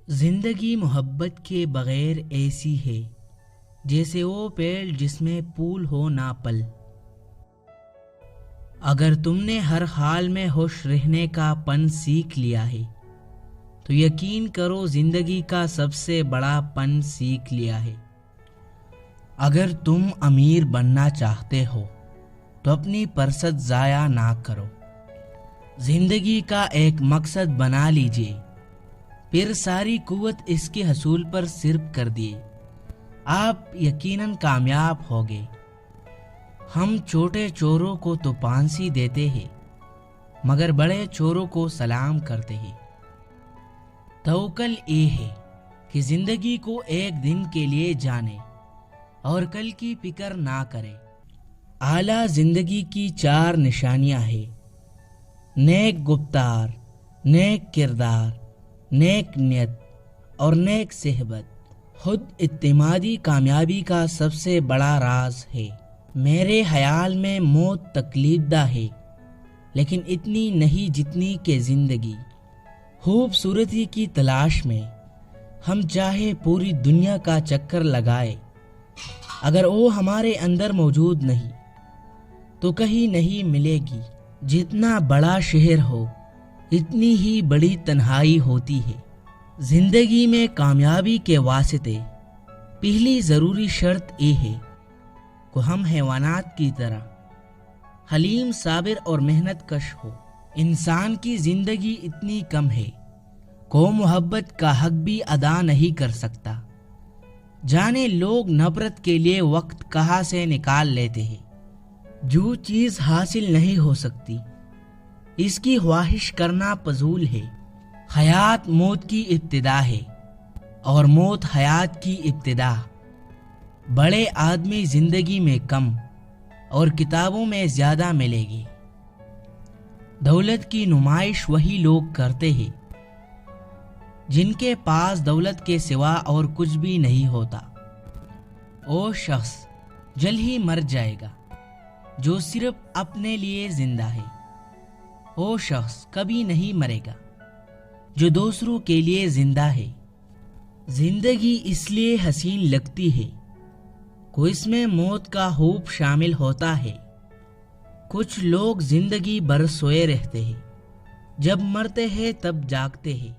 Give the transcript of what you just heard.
زندگی محبت کے بغیر ایسی ہے جیسے وہ پیڑ جس میں پھول ہو نہ پل۔ اگر تم نے ہر حال میں خوش رہنے کا پن سیکھ لیا ہے تو یقین کرو زندگی کا سب سے بڑا پن سیکھ لیا ہے۔ اگر تم امیر بننا چاہتے ہو تو اپنی فرصت ضائع نہ کرو، زندگی کا ایک مقصد بنا لیجئے، پھر ساری قوت اس کے حصول پر صرف کر دیے، آپ یقیناً کامیاب ہوگے۔ ہم چھوٹے چوروں کو تو پھانسی دیتے ہیں مگر بڑے چوروں کو سلام کرتے ہیں۔ توکل یہ ہے کہ زندگی کو ایک دن کے لیے جانے اور کل کی فکر نہ کرے۔ اعلیٰ زندگی کی 4 نشانیاں ہیں: نیک گفتار، نیک کردار، نیک نیت اور نیک صحبت۔ خود اعتمادی کامیابی کا سب سے بڑا راز ہے۔ میرے خیال میں موت تکلیف دہ ہے لیکن اتنی نہیں جتنی کہ زندگی۔ خوبصورتی کی تلاش میں ہم چاہے پوری دنیا کا چکر لگائے، اگر وہ ہمارے اندر موجود نہیں تو کہیں نہیں ملے گی۔ جتنا بڑا شہر ہو اتنی ہی بڑی تنہائی ہوتی ہے۔ زندگی میں کامیابی کے واسطے پہلی ضروری شرط یہ ہے کہ ہم حیوانات کی طرح حلیم، صابر اور محنت کش ہو۔ انسان کی زندگی اتنی کم ہے کہ وہ محبت کا حق بھی ادا نہیں کر سکتا۔ جانے لوگ نفرت کے لیے وقت کہاں سے نکال لیتے ہیں۔ جو چیز حاصل نہیں ہو سکتی اس کی خواہش کرنا فضول ہے۔ حیات موت کی ابتدا ہے اور موت حیات کی ابتدا۔ بڑے آدمی زندگی میں کم اور کتابوں میں زیادہ ملے گی۔ دولت کی نمائش وہی لوگ کرتے ہیں جن کے پاس دولت کے سوا اور کچھ بھی نہیں ہوتا۔ وہ شخص جلد ہی مر جائے گا جو صرف اپنے لیے زندہ ہے۔ وہ شخص کبھی نہیں مرے گا جو دوسروں کے لیے زندہ ہے۔ زندگی اس لیے حسین لگتی ہے کہ اس میں موت کا خوف شامل ہوتا ہے۔ کچھ لوگ زندگی بھر سوئے رہتے ہیں، جب مرتے ہیں تب جاگتے ہیں۔